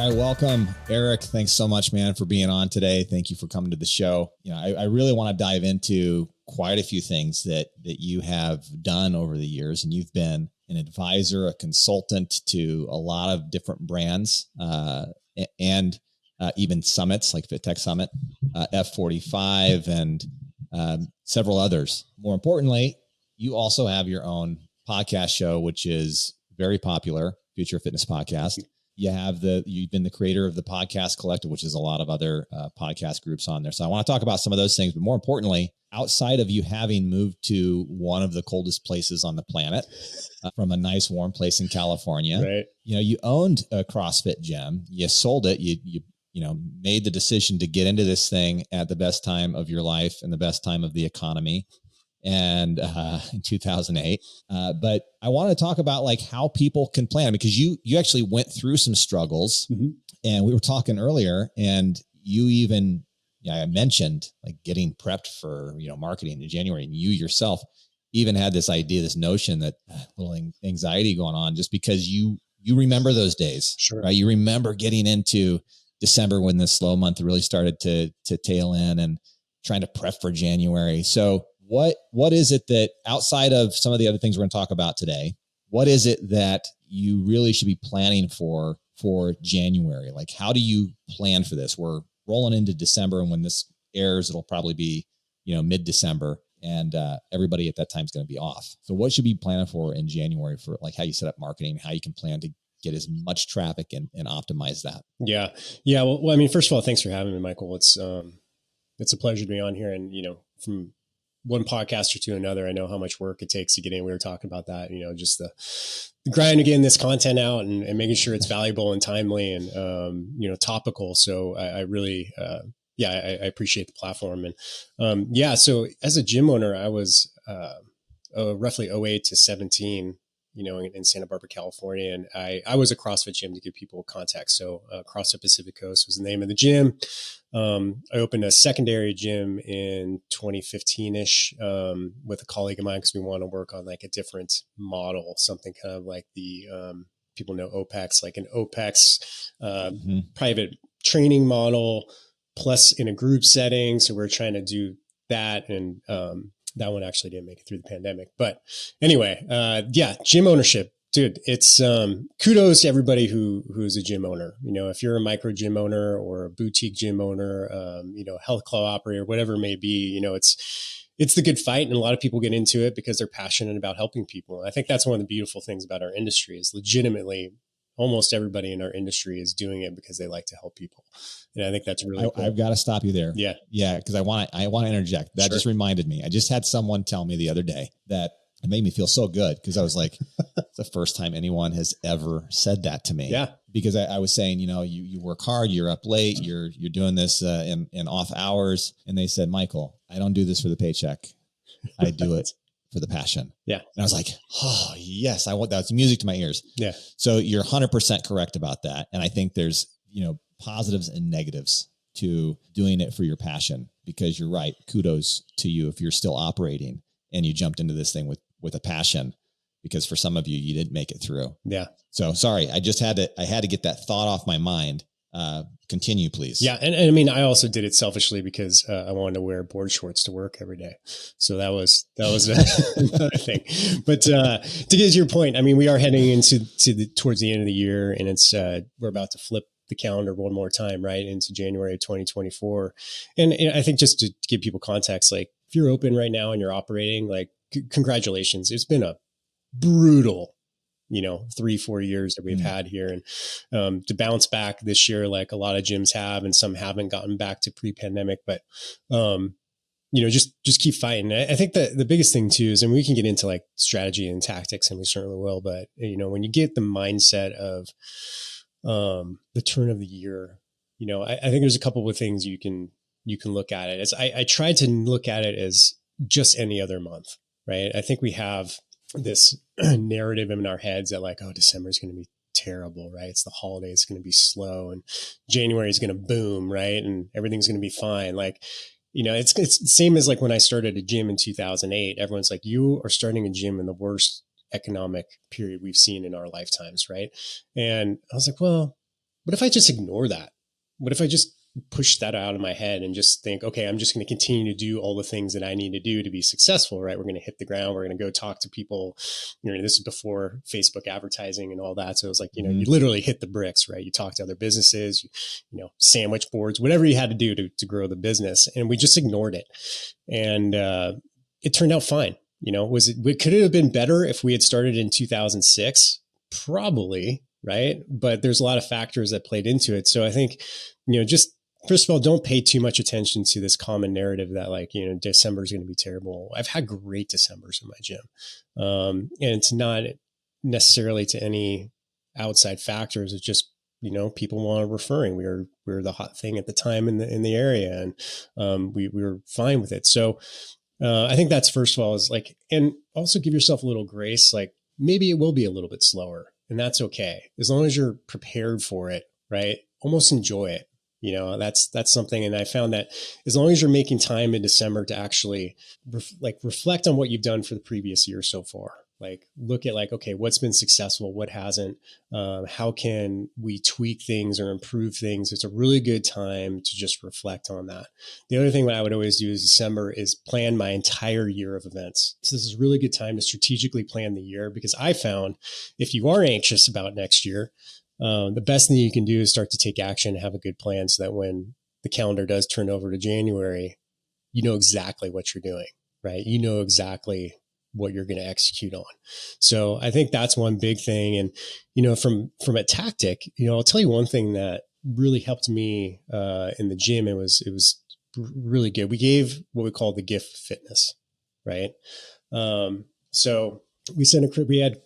All right, welcome, Eric. Thanks so much, man, for being on today. Thank you for coming to the show. I really want to dive into quite a few things that you have done over the years, and you've been an advisor, a consultant to a lot of different brands, and even summits like FitTech Summit, F45, and several others. More importantly, you also have your own podcast show, which is very popular, Future Fitness Podcast. You've been the creator of the Podcast Collective, which is a lot of other podcast groups on there. So I want to talk about some of those things, but more importantly, outside of you having moved to one of the coldest places on the planet from a nice warm place in California, right? You owned a CrossFit gym, you sold it, you made the decision to get into this thing at the best time of your life and the best time of the economy. And in 2008. But I want to talk about like how people can plan, because you actually went through some struggles. Mm-hmm. And we were talking earlier, and you even, I mentioned like getting prepped for, marketing in January, and you yourself even had this idea, this notion that little anxiety going on just because you remember those days, sure. Right? You remember getting into December when the slow month really started to tail in and trying to prep for January. So what is it that, outside of some of the other things we're going to talk about today, what is it that you really should be planning for January? Like, how do you plan for this? We're rolling into December, and when this airs, it'll probably be, mid-December, and everybody at that time is going to be off. So what should we be planning for in January for like how you set up marketing, how you can plan to get as much traffic and optimize that? Yeah. Well, I mean, first of all, thanks for having me, Michael. It's a pleasure to be on here, and, from one podcaster to another, I know how much work it takes to get in. We were talking about that, just the grind of getting this content out and making sure it's valuable and timely and, topical. So I really, I appreciate the platform. And so as a gym owner, I was roughly 08 to 17, in Santa Barbara, California. And I was a CrossFit gym, to give people context. So CrossFit Pacific Coast was the name of the gym. I opened a secondary gym in 2015-ish with a colleague of mine, because we want to work on like a different model, something kind of like the people know OPEX, like an OPEX private training model, plus in a group setting. So we're trying to do that, and that one actually didn't make it through the pandemic. But anyway, gym ownership. Dude, it's kudos to everybody who's a gym owner. If you're a micro gym owner or a boutique gym owner, health club operator, whatever it may be, it's the good fight. And a lot of people get into it because they're passionate about helping people. And I think that's one of the beautiful things about our industry is legitimately almost everybody in our industry is doing it because they like to help people. And I think that's really cool. I've got to stop you there. Yeah. Because I want to interject. That just reminded me. I just had someone tell me the other day that it made me feel so good, because I was like, it's the first time anyone has ever said that to me. Yeah. Because I was saying, you work hard, you're up late, you're doing this in off hours. And they said, Michael, I don't do this for the paycheck. I do it for the passion. Yeah. And I was like, oh yes, that's music to my ears. Yeah. So you're 100% correct about that. And I think there's, positives and negatives to doing it for your passion, because you're right. Kudos to you if you're still operating and you jumped into this thing with a passion, because for some of you, you didn't make it through. Yeah. So sorry, I had to get that thought off my mind. Continue, please. Yeah. And I mean, I also did it selfishly because I wanted to wear board shorts to work every day. So that was another thing. But to get to your point, I mean, we are heading into towards the end of the year, and it's we're about to flip the calendar one more time, right, into January of 2024. And I think just to give people context, like if you're open right now and you're operating, like congratulations. It's been a brutal 3-4 years that we've had here. And to bounce back this year, like a lot of gyms have, and some haven't gotten back to pre-pandemic, but just keep fighting. I think that the biggest thing too is, and we can get into like strategy and tactics, and we certainly will, but when you get the mindset of the turn of the year, I think there's a couple of things you can look at it as. I tried to look at it as just any other month, right? I think we have this narrative in our heads that like, oh, December is going to be terrible, right? It's the holiday. It's going to be slow, and January is going to boom, right? And everything's going to be fine. Like, it's the same as like when I started a gym in 2008, everyone's like, you are starting a gym in the worst economic period we've seen in our lifetimes. Right. And I was like, well, what if I just ignore that? What if I just push that out of my head and just think, okay, I'm just going to continue to do all the things that I need to do to be successful, right? We're going to hit the ground. We're going to go talk to people. This is before Facebook advertising and all that. So it was like, you literally hit the bricks, right? You talk to other businesses, sandwich boards, whatever you had to do to grow the business. And we just ignored it. And it turned out fine. Could it have been better if we had started in 2006? Probably, right? But there's a lot of factors that played into it. So I think, just first of all, don't pay too much attention to this common narrative that December is going to be terrible. I've had great Decembers in my gym. And it's not necessarily to any outside factors. It's just, people want referring. We were the hot thing at the time in the area, and we were fine with it. So I think that's first of all is and also give yourself a little grace. Maybe it will be a little bit slower, and that's okay. As long as you're prepared for it, right? Almost enjoy it. That's something. And I found that as long as you're making time in December to actually reflect on what you've done for the previous year so far, look at okay, what's been successful, what hasn't, how can we tweak things or improve things? It's a really good time to just reflect on that. The other thing that I would always do is December is plan my entire year of events. So this is a really good time to strategically plan the year, because I found if you are anxious about next year, the best thing you can do is start to take action and have a good plan so that when the calendar does turn over to January, you know exactly what you're doing, right? You know exactly what you're going to execute on. So I think that's one big thing. And, from a tactic, I'll tell you one thing that really helped me in the gym. It was really good. We gave what we call the gift of fitness, right? So we had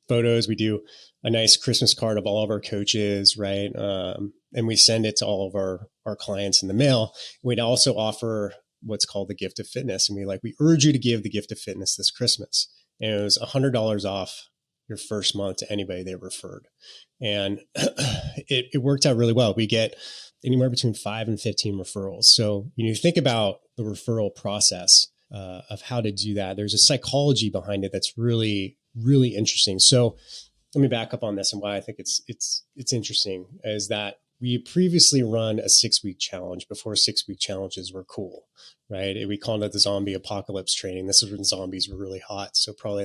photos. We do a nice Christmas card of all of our coaches, right? And we send it to all of our clients in the mail. We'd also offer what's called the gift of fitness. And we urge you to give the gift of fitness this Christmas. And it was $100 off your first month to anybody they referred. And it worked out really well. We get anywhere between 5 and 15 referrals. So, think about the referral process of how to do that. There's a psychology behind it that's really, really interesting. So let me back up on this, and why I think it's interesting is that we previously run a 6-week challenge before 6-week challenges were cool, right? We called it the zombie apocalypse training. This is when zombies were really hot. So probably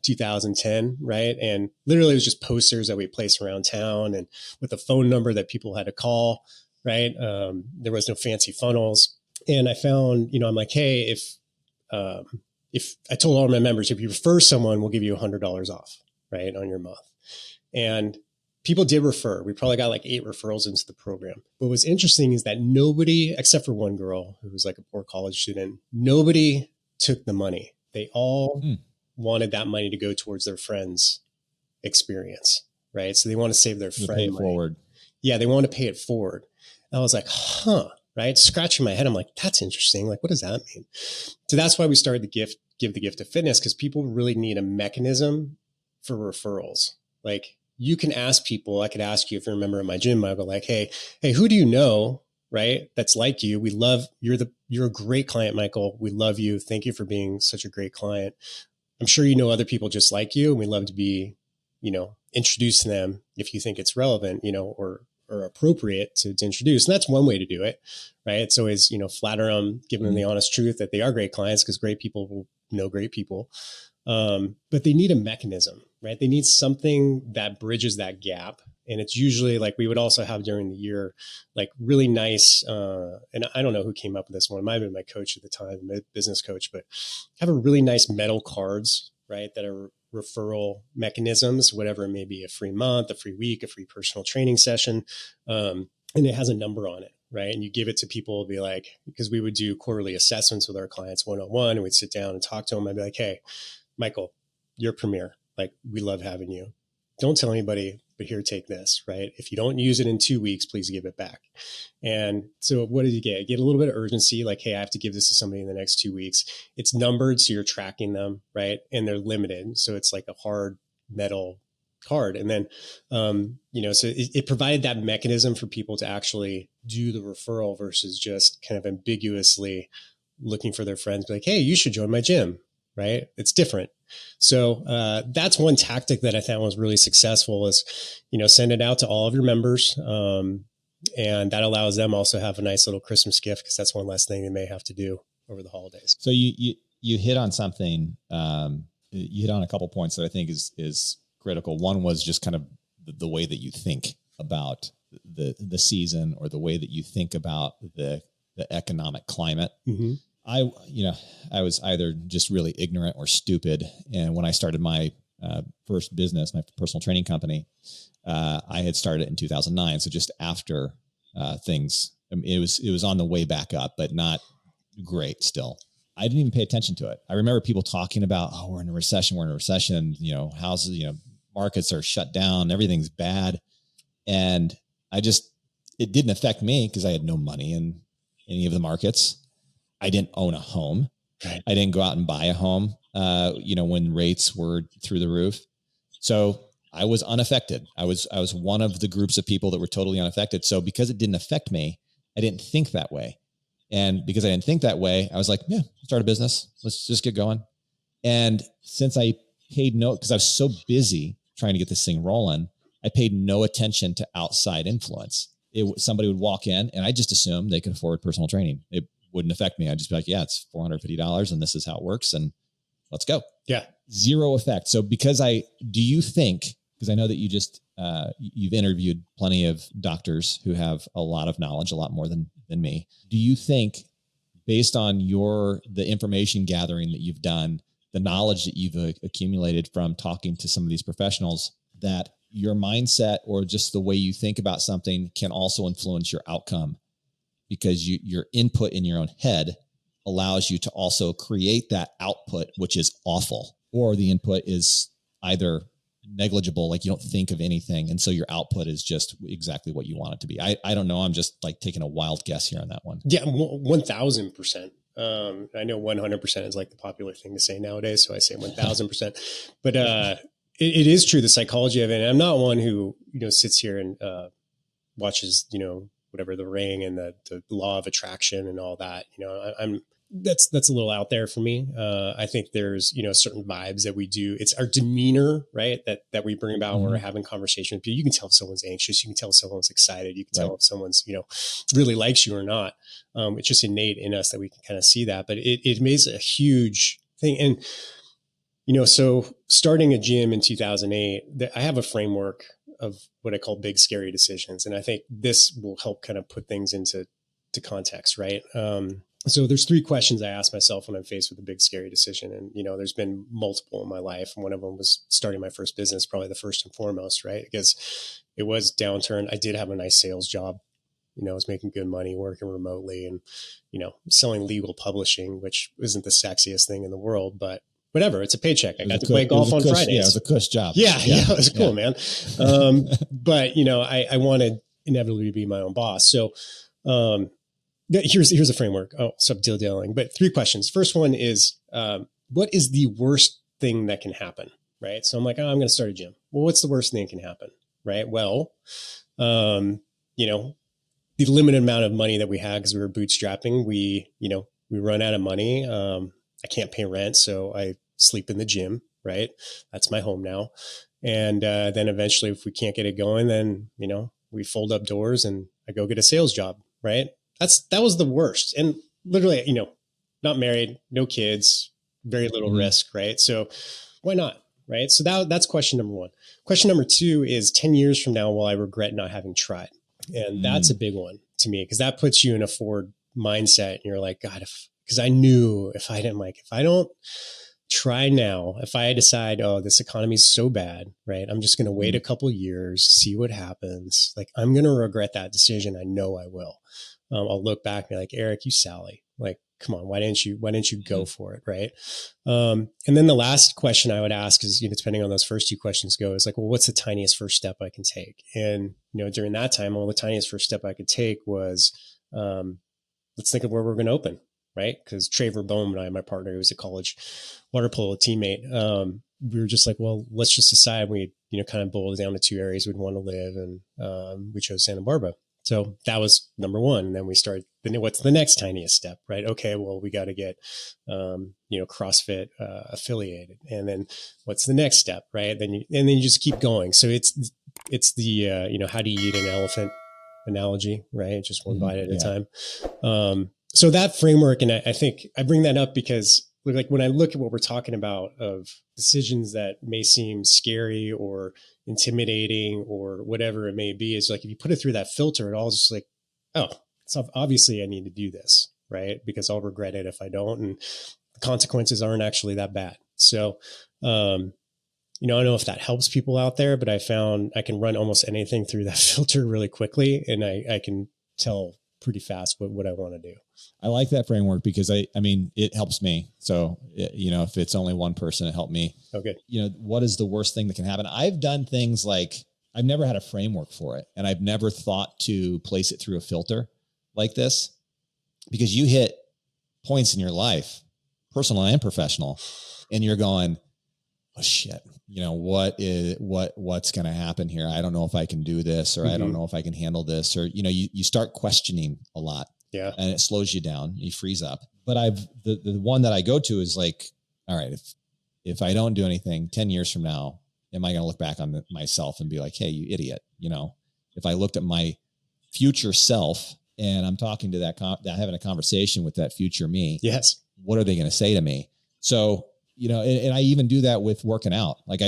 2010, right? And literally it was just posters that we placed around town and with a phone number that people had to call, right? There was no fancy funnels. And I found, I'm like, hey, if I told all my members, if you refer someone, we'll give you $100 off, right, on your month. And people did refer. We probably got 8 referrals into the program. What was interesting is that nobody, except for one girl who was a poor college student, nobody took the money. They all wanted that money to go towards their friend's experience, right? So they want to save their friend pay it money. Forward. Yeah, they want to pay it forward. And I was like, right? Scratching my head. I'm like, that's interesting. What does that mean? So that's why we started give the gift of fitness, because people really need a mechanism for referrals. You can ask people, I could ask you if you're a member of my gym, I'll go hey, who do you know, right? That's like you. We love, you're a great client, Michael. We love you. Thank you for being such a great client. I'm sure you know other people just like you, and we love to be, introduce to them if you think it's relevant, or appropriate to introduce. And that's one way to do it, right? It's always, flatter them, give them the honest truth that they are great clients, because great people will know great people. But they need a mechanism, right? They need something that bridges that gap. And it's usually we would also have during the year, really nice, and I don't know who came up with this one. It might have been my coach at the time, my business coach, but have a really nice metal cards, right? That are referral mechanisms, whatever it may be, a free month, a free week, a free personal training session. And it has a number on it. Right. And you give it to people, be because we would do quarterly assessments with our clients one-on-one, and we'd sit down and talk to them. I'd be like, hey, Michael, you're premier. We love having you. Don't tell anybody, but here, take this, right? If you don't use it in 2 weeks, please give it back. And so what did you get? You get a little bit of urgency, hey, I have to give this to somebody in the next 2 weeks. It's numbered, so you're tracking them, right? And they're limited. So it's a hard metal card. And then, so it provided that mechanism for people to actually do the referral versus just kind of ambiguously looking for their friends, hey, you should join my gym. right? It's different. So that's one tactic that I found was really successful is, send it out to all of your members. And that allows them also have a nice little Christmas gift because that's one less thing they may have to do over the holidays. So you hit on something. You hit on a couple points that I think is critical. One was just kind of the way that you think about the season, or the way that you think about the economic climate. Mm-hmm. I was either just really ignorant or stupid. And when I started my first business, my personal training company, I had started it in 2009. So just after things, it was on the way back up, but not great still. I didn't even pay attention to it. I remember people talking about, oh, we're in a recession. Houses, markets are shut down. Everything's bad. And it didn't affect me because I had no money in any of the markets. I didn't own a home. Right. I didn't go out and buy a home, when rates were through the roof. So I was unaffected. I was one of the groups of people that were totally unaffected. So because it didn't affect me, I didn't think that way. And because I didn't think that way, I was like, yeah, start a business. Let's just get going. And since I because I was so busy trying to get this thing rolling, I paid no attention to outside influence. Somebody would walk in and I just assumed they could afford personal training. It wouldn't affect me. I'd just be like, yeah, it's $450 and this is how it works. And let's go. Yeah. Zero effect. So because I know that you've interviewed plenty of doctors who have a lot of knowledge, a lot more than me. Do you think, based on the information gathering that you've done, the knowledge that you've accumulated from talking to some of these professionals, that your mindset or just the way you think about something can also influence your outcome? Because your input in your own head allows you to also create that output, which is awful, or the input is either negligible, like you don't think of anything. And so your output is just exactly what you want it to be. I don't know. I'm just like taking a wild guess here on that one. Yeah. 1000%. I know 100% is like the popular thing to say nowadays. So I say 1000%, but it is true. The psychology of it. And I'm not one who, sits here and watches, whatever, The Ring and the law of attraction and all that. That's a little out there for me. I think there's, certain vibes that we do. It's our demeanor, right? That we bring about when we're having conversation with people. You can tell if someone's anxious. You can tell if someone's excited. You can tell if someone's, really likes you or not. It's just innate in us that we can kind of see that, but it makes a huge thing. And, so starting a gym in 2008, I have a framework of what I call big, scary decisions. And I think this will help kind of put things into context, right? So there's 3 questions I ask myself when I'm faced with a big, scary decision. And, there's been multiple in my life. And one of them was starting my first business, probably the first and foremost, right? Because it was downturn. I did have a nice sales job. I was making good money, working remotely and, selling legal publishing, which isn't the sexiest thing in the world, but whatever. It's a paycheck. I got to play golf on Fridays. Yeah, it was a cush job. Yeah, it was cool, man. But, I wanted inevitably to be my own boss. So, here's a framework. Oh, subdealing, but 3 questions. First one is, what is the worst thing that can happen? Right. So I'm like, I'm going to start a gym. Well, what's the worst thing that can happen? Right. Well, the limited amount of money that we had, because we were bootstrapping, we run out of money. I can't pay rent. So I sleep in the gym. Right. That's my home now. And, then eventually if we can't get it going, then, we fold up doors and I go get a sales job. Right. That was the worst. And literally, not married, no kids, very little risk. Right. So why not? Right. So that's question number 1. Question number 2 is 10 years from now, will I regret not having tried? And that's a big one to me, because that puts you in a forward mindset and you're like, God, because I knew if I don't try now, if I decide, oh, this economy is so bad, right? I'm just going to wait a couple of years, see what happens. Like, I'm going to regret that decision. I know I will. I'll look back and be like, Eric, you Sally, like, come on, why didn't you go for it? Right. And then the last question I would ask is, depending on those first 2 questions go, is like, well, what's the tiniest first step I can take? And, during that time, well, the tiniest first step I could take was, let's think of where we're going to open. Right. Because Traver Bohm and I, my partner, who was a college water polo teammate, we were just like, well, let's just decide. We, kind of boiled it down to 2 areas we'd want to live. And we chose Santa Barbara. So that was number 1. And then we started then what's the next tiniest step, right? Okay, well, we got to get, CrossFit affiliated, and then what's the next step, right? And then you just keep going. So it's the how do you eat an elephant analogy, right? Just one bite at a time. So that framework, and I think I bring that up because like when I look at what we're talking about of decisions that may seem scary or intimidating or whatever it may be, is like, if you put it through that filter, it all just like, oh, so obviously I need to do this, right? Because I'll regret it if I don't. And the consequences aren't actually that bad. So, I don't know if that helps people out there, but I found I can run almost anything through that filter really quickly. And I can tell pretty fast what I want to do. I like that framework because I mean, it helps me. So, if it's only one person, it helped me. Okay. What is the worst thing that can happen? I've done things like I've never had a framework for it, and I've never thought to place it through a filter like this, because you hit points in your life, personal and professional, and you're going, oh shit, what's going to happen here? I don't know if I can do this, or I don't know if I can handle this, or, you start questioning a lot. Yeah. And it slows you down. You freeze up. But the one that I go to is like, all right, if I don't do anything 10 years from now, am I going to look back on myself and be like, hey, you idiot? If I looked at my future self and I'm talking to having a conversation with that future me, yes, what are they going to say to me? So, and I even do that with working out. Like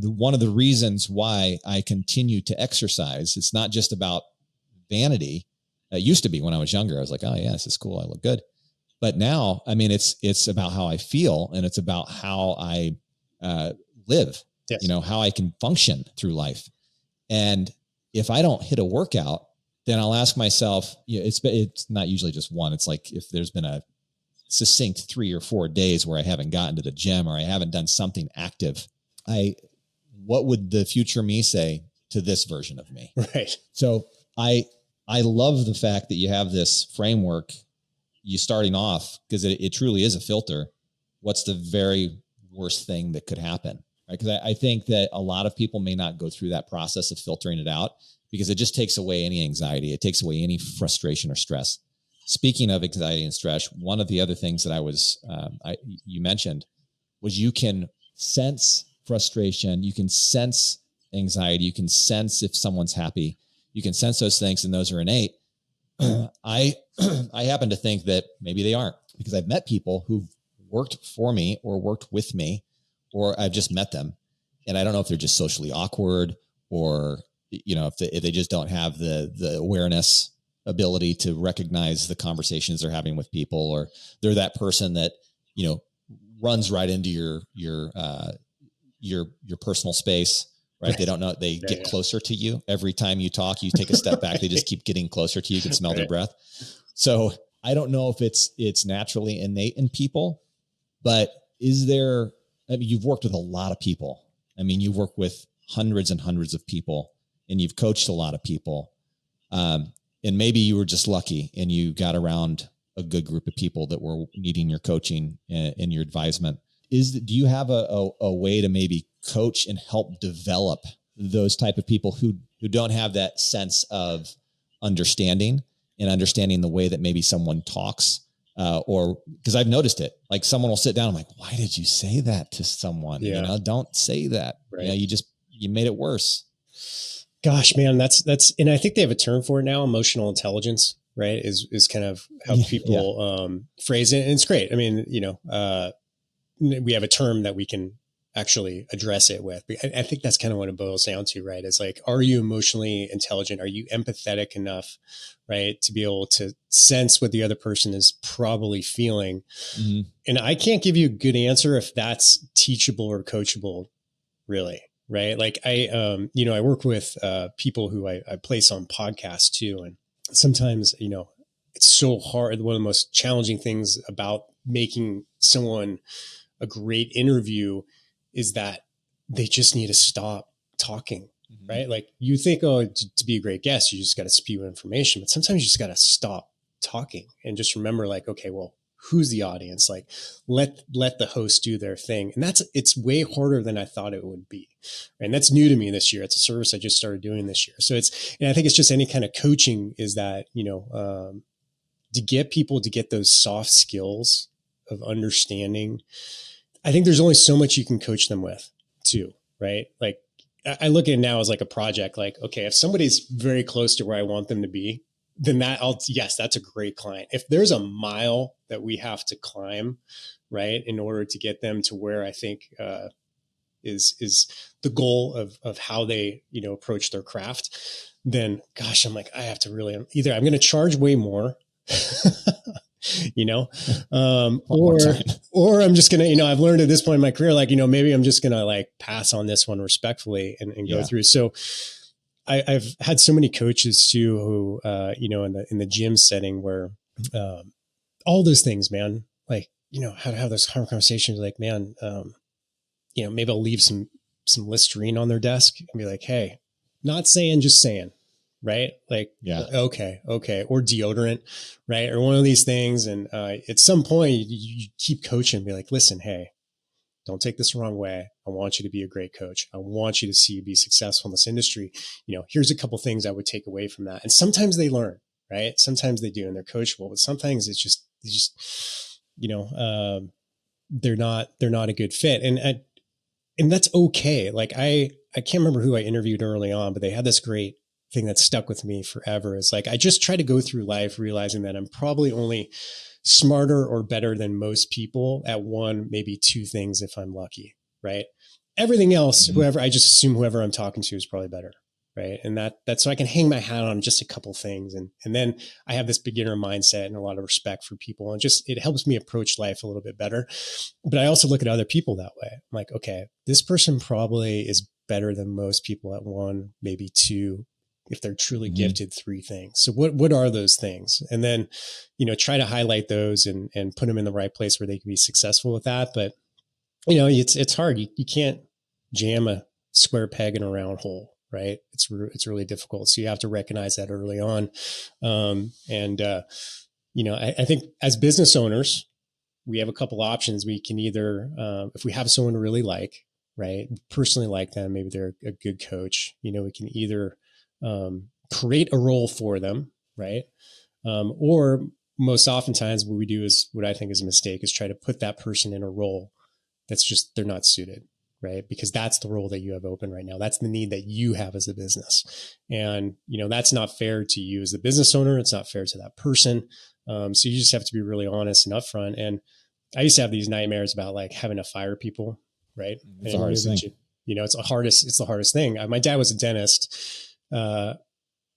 one of the reasons why I continue to exercise, it's not just about vanity. It used to be when I was younger. I was like, oh yeah, this is cool. I look good. But now, I mean, it's about how I feel, and it's about how I live, yes. How I can function through life. And if I don't hit a workout, then I'll ask myself, it's not usually just one. It's like if there's been a succinct 3 or 4 days where I haven't gotten to the gym or I haven't done something active, what would the future me say to this version of me? Right. So I love the fact that you have this framework, you starting off, because it truly is a filter. What's the very worst thing that could happen? Right? Because I think that a lot of people may not go through that process of filtering it out, because it just takes away any anxiety. It takes away any frustration or stress. Speaking of anxiety and stress, one of the other things that you mentioned was you can sense frustration. You can sense anxiety. You can sense if someone's happy. You can sense those things, and those are innate. I happen to think that maybe they aren't, because I've met people who've worked for me or worked with me, or I've just met them, and I don't know if they're just socially awkward, or if they just don't have the awareness ability to recognize the conversations they're having with people, or they're that person that runs right into your personal space. Right. They don't know. They get closer to you. Every time you talk, you take a step back. They just keep getting closer to you. You can smell their breath. So I don't know if it's naturally innate in people, but you've worked with a lot of people. I mean, you've worked with hundreds and hundreds of people, and you've coached a lot of people. And maybe you were just lucky and you got around a good group of people that were needing your coaching and your advisement. Do you have a way to maybe coach and help develop those type of people who don't have that sense of understanding the way that maybe someone talks, or because I've noticed it, like someone will sit down. I'm like, why did you say that to someone? Yeah. Don't say that. Right. You made it worse. Gosh, man, that's, and I think they have a term for it now, emotional intelligence, right? Is kind of how people phrase it. And it's great. I mean, we have a term that we can actually address it with. I think that's kind of what it boils down to, right? It's like, are you emotionally intelligent? Are you empathetic enough, right, to be able to sense what the other person is probably feeling? Mm-hmm. And I can't give you a good answer if that's teachable or coachable, really, right? Like I work with people who I place on podcasts too. And sometimes, it's so hard. One of the most challenging things about making someone a great interview is that they just need to stop talking, right? Like you think, to be a great guest, you just got to spew information, but sometimes you just got to stop talking and just remember, like, okay, well, who's the audience? Like let the host do their thing. And it's way harder than I thought it would be. And that's new to me this year. It's a service I just started doing this year. So and I think it's just any kind of coaching is that, to get people to get those soft skills of understanding, I think there's only so much you can coach them with too, right? Like I look at it now as like a project, like, okay, if somebody's very close to where I want them to be, then yes, that's a great client. If there's a mile that we have to climb, right, in order to get them to where I think is the goal of how they, approach their craft, then gosh, I'm like, I have to really, either I'm going to charge way more, or I'm just going to, I've learned at this point in my career, like, maybe I'm just going to like pass on this one respectfully and go through. So I've had so many coaches too, who, in the gym setting where, all those things, man, like, how to have those conversations, like, man, maybe I'll leave some Listerine on their desk and be like, hey, not saying, just saying, right? Like, okay. Or deodorant, right? Or one of these things. And at some point you keep coaching and be like, listen, hey, don't take this the wrong way. I want you to be a great coach. I want you to see you be successful in this industry. Here's a couple things I would take away from that. And sometimes they learn, right? Sometimes they do and they're coachable, but sometimes it's just, they're not a good fit. And that's okay. Like I can't remember who I interviewed early on, but they had this great thing that stuck with me forever. It's like, I just try to go through life realizing that I'm probably only smarter or better than most people at one, maybe two things if I'm lucky, right? Everything else, I just assume whoever I'm talking to is probably better, right? And that's so I can hang my hat on just a couple things. And then I have this beginner mindset and a lot of respect for people. And it helps me approach life a little bit better. But I also look at other people that way. I'm like, okay, this person probably is better than most people at one, maybe two, if they're truly gifted, three things. So what are those things? And then, try to highlight those and put them in the right place where they can be successful with that. But, it's hard. You can't jam a square peg in a round hole, right? It's really difficult. So you have to recognize that early on. I think as business owners, we have a couple options. We can either, if we have someone to really like, right, personally like them, maybe they're a good coach, we can either create a role for them, right? Or most oftentimes what we do is what I think is a mistake is try to put that person in a role that's just, they're not suited, right? Because that's the role that you have open right now. That's the need that you have as a business. And, that's not fair to you as a business owner. It's not fair to that person. So you just have to be really honest and upfront. And I used to have these nightmares about like having to fire people, right? It's the hardest thing. It's the hardest thing. My dad was a dentist.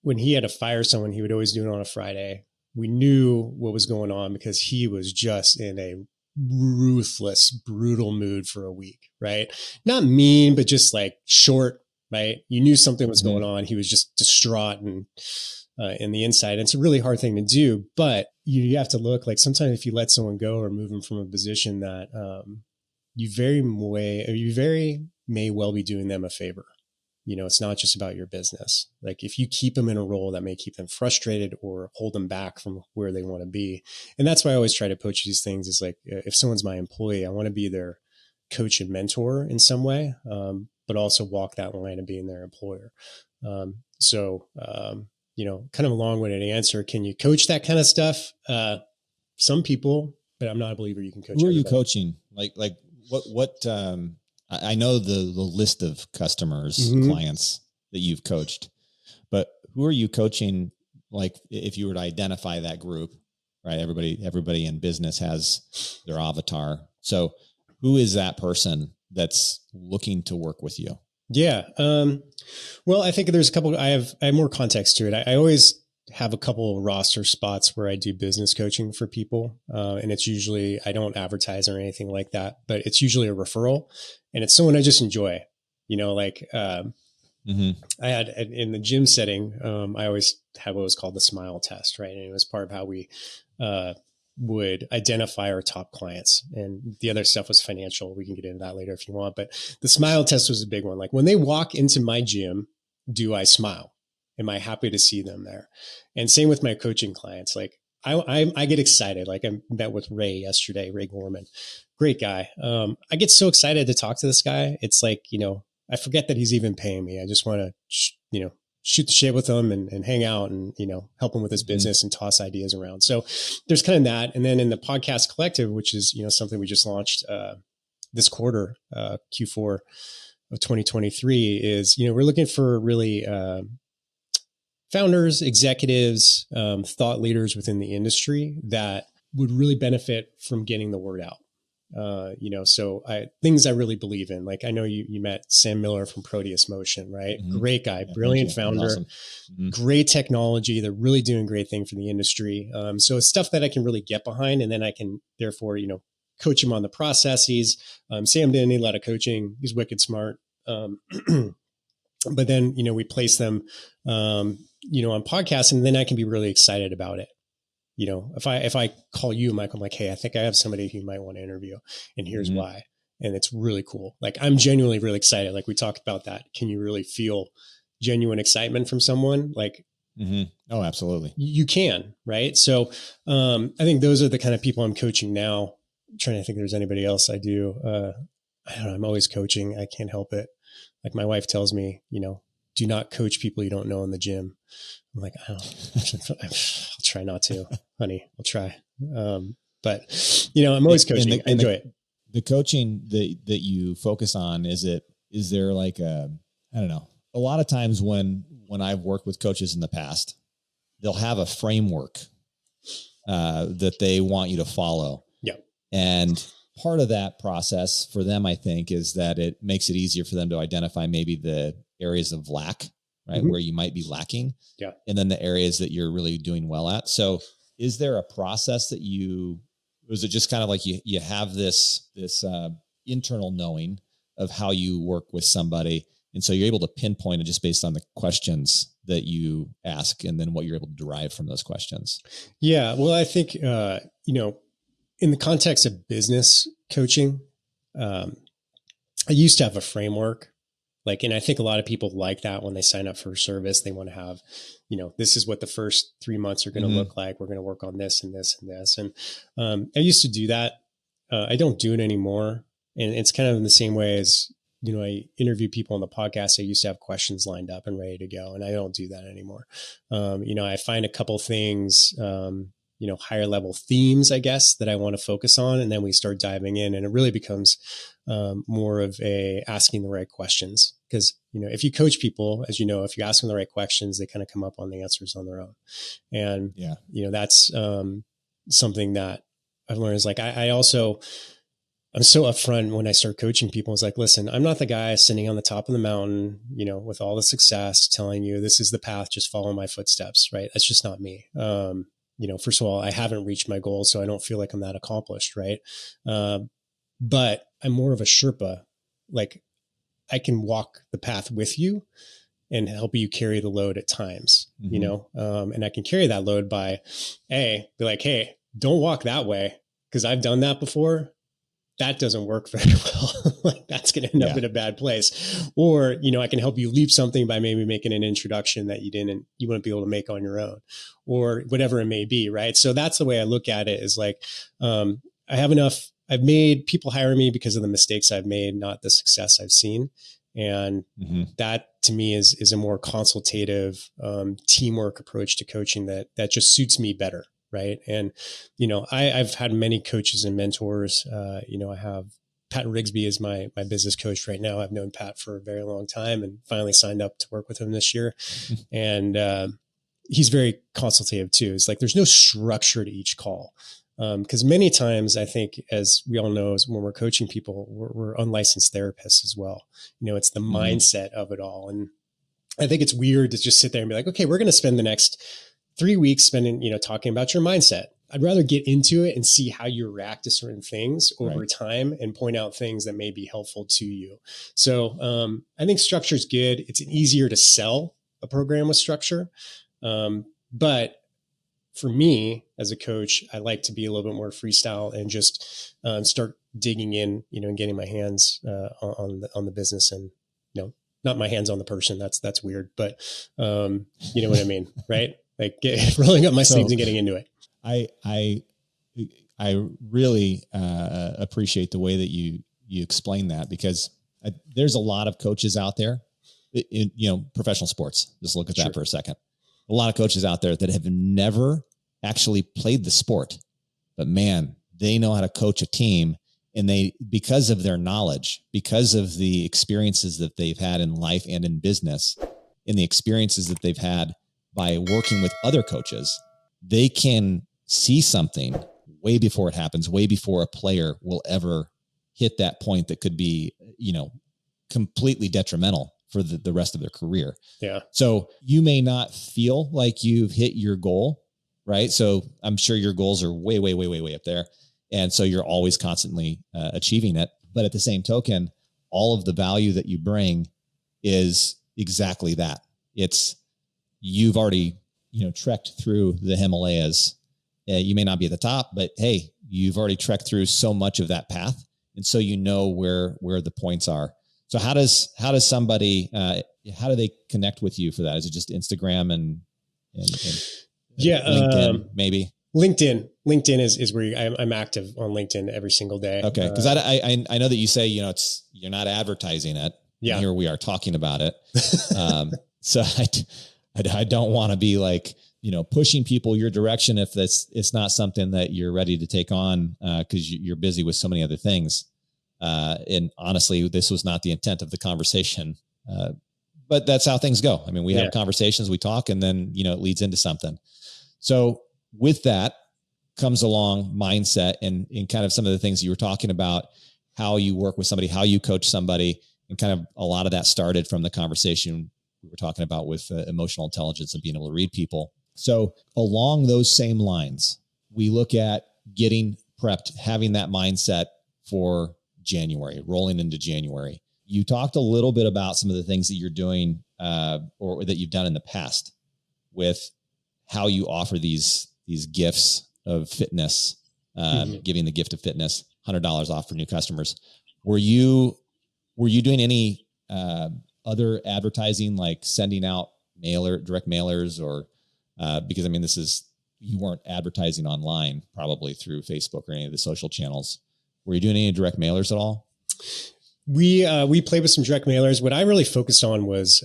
When he had to fire someone, he would always do it on a Friday. We knew what was going on because he was just in a ruthless, brutal mood for a week, right? Not mean, but just like short, right? You knew something was going on. He was just distraught and in the inside. And it's a really hard thing to do, but you have to look like sometimes if you let someone go or move them from a position that you very may well be doing them a favor. It's not just about your business. Like if you keep them in a role that may keep them frustrated or hold them back from where they want to be. And that's why I always try to approach these things is like, if someone's my employee, I want to be their coach and mentor in some way, but also walk that line of being their employer. Kind of a long-winded answer. Can you coach that kind of stuff? Some people, but I'm not a believer you can coach. Who are you coaching? Like what, I know the list of customers, clients that you've coached, but who are you coaching? Like if you were to identify that group, right? Everybody in business has their avatar. So who is that person that's looking to work with you? Yeah. Well, I think there's a couple, I have more context to it. I always have a couple of roster spots where I do business coaching for people. And it's usually, I don't advertise or anything like that, but it's usually a referral and it's someone I just enjoy, I had in the gym setting, I always had what was called the smile test, right? And it was part of how we, would identify our top clients, and the other stuff was financial. We can get into that later if you want, but the smile test was a big one. Like when they walk into my gym, do I smile? Am I happy to see them there? And same with my coaching clients. Like I get excited. Like I met with Ray yesterday, Ray Gorman, great guy. I get so excited to talk to this guy. It's like, I forget that he's even paying me. I just want to, shoot the shit with them and hang out and, help him with his business and toss ideas around. So there's kind of that. And then in the Podcast Collective, which is, something we just launched this quarter, Q4 of 2023, is, we're looking for really founders, executives, thought leaders within the industry that would really benefit from getting the word out. So things I really believe in, like I know you met Sam Miller from Proteus Motion, right? Mm-hmm. Great guy, brilliant founder, awesome. Mm-hmm. Great technology. They're really doing great thing for the industry. So it's stuff that I can really get behind, and then I can therefore, coach him on the processes. Sam didn't need a lot of coaching. He's wicked smart. But then, we place them, on podcasts, and then I can be really excited about it. If I call you, Michael, I'm like, hey, I think I have somebody who you might want to interview, and here's why. And it's really cool. Like, I'm genuinely really excited. Like, we talked about that. Can you really feel genuine excitement from someone? Like, oh, absolutely. You can, right? So, I think those are the kind of people I'm coaching now. I'm trying to think if there's anybody else I do. I don't know. I'm always coaching. I can't help it. Like, my wife tells me, do not coach people you don't know in the gym. I'm like, I'll try not to, honey. I'll try. But I'm always coaching. I enjoy it. The coaching that you focus on, is there like I don't know, a lot of times when I've worked with coaches in the past, they'll have a framework that they want you to follow. Yeah. And part of that process for them, I think, is that it makes it easier for them to identify maybe the areas of lack, right? Where you might be lacking. Yeah. And then the areas that you're really doing well at. So is there a process that was it just kind of like you have this internal knowing of how you work with somebody, and so you're able to pinpoint it just based on the questions that you ask and then what you're able to derive from those questions? Yeah. Well, I think, in the context of business coaching, I used to have a framework. And I think a lot of people like that when they sign up for a service. They want to have, this is what the first 3 months are going to look like. We're going to work on this and this and this. And I used to do that. I don't do it anymore. And it's kind of in the same way as, I interview people on the podcast. I used to have questions lined up and ready to go. And I don't do that anymore. I find a couple things, higher level themes, I guess, that I want to focus on. And then we start diving in, and it really becomes more of asking the right questions. Because, if you coach people, as if you ask them the right questions, they kind of come up on the answers on their own. And, that's something that I've learned is like, I'm so upfront when I start coaching people. It's like, listen, I'm not the guy sitting on the top of the mountain, with all the success telling you this is the path, just follow my footsteps, right? That's just not me. First of all, I haven't reached my goals, so I don't feel like I'm that accomplished, right? But I'm more of a Sherpa. Like, I can walk the path with you and help you carry the load at times, and I can carry that load by, be like, hey, don't walk that way, because I've done that before. That doesn't work very well. Like, that's going to end up in a bad place. Or, I can help you leap something by maybe making an introduction that you wouldn't be able to make on your own, or whatever it may be. Right. So that's the way I look at it, is like, I've made people hire me because of the mistakes I've made, not the success I've seen. And that to me is a more consultative, teamwork approach to coaching that just suits me better. Right. And, I've had many coaches and mentors. I have Pat Rigsby is my business coach right now. I've known Pat for a very long time and finally signed up to work with him this year. And he's very consultative too. It's like, there's no structure to each call. Because many times, I think, as we all know, is when we're coaching people, we're unlicensed therapists as well. It's the mindset of it all. And I think it's weird to just sit there and be like, okay, we're going to spend the next 3 weeks spending, talking about your mindset. I'd rather get into it and see how you react to certain things over time and point out things that may be helpful to you. So I think structure is good. It's easier to sell a program with structure. But for me as a coach, I like to be a little bit more freestyle and just start digging in, and getting my hands on the business, and, not my hands on the person. That's weird, but you know what I mean? Right. Like rolling up my sleeves and getting into it. I really appreciate the way that you explain that, because there's a lot of coaches out there professional sports. Just look at that for a second. A lot of coaches out there that have never actually played the sport, but man, they know how to coach a team. And because of their knowledge, because of the experiences that they've had in life and in business, and the experiences that they've had by working with other coaches, they can see something way before it happens, way before a player will ever hit that point that could be, completely detrimental for the rest of their career. Yeah. So you may not feel like you've hit your goal, right? So I'm sure your goals are way, way, way, way, way up there. And so you're always constantly achieving it. But at the same token, all of the value that you bring is exactly that. You've already, trekked through the Himalayas. You may not be at the top, but hey, you've already trekked through so much of that path. And so you know where the points are. So how does somebody, how do they connect with you for that? Is it just Instagram and LinkedIn maybe? LinkedIn is where I'm active on LinkedIn every single day. Okay. Cause I know that you say, you're not advertising it. Yeah. Here we are talking about it. So I don't want to be like, pushing people your direction if it's not something that you're ready to take on, cause you're busy with so many other things. And honestly, this was not the intent of the conversation. But that's how things go. I mean, we have conversations, we talk, and then, it leads into something. So with that comes along mindset and kind of some of the things you were talking about, how you work with somebody, how you coach somebody, and kind of a lot of that started from the conversation we were talking about with emotional intelligence and being able to read people. So along those same lines, we look at getting prepped, having that mindset for January, rolling into January. You talked a little bit about some of the things that you're doing or that you've done in the past with how you offer these gifts of fitness, giving the gift of fitness, $100 off for new customers. Were you doing any other advertising, like sending out direct mailers, or because I mean, you weren't advertising online probably through Facebook or any of the social channels. Were you doing any direct mailers at all? We played with some direct mailers. What I really focused on was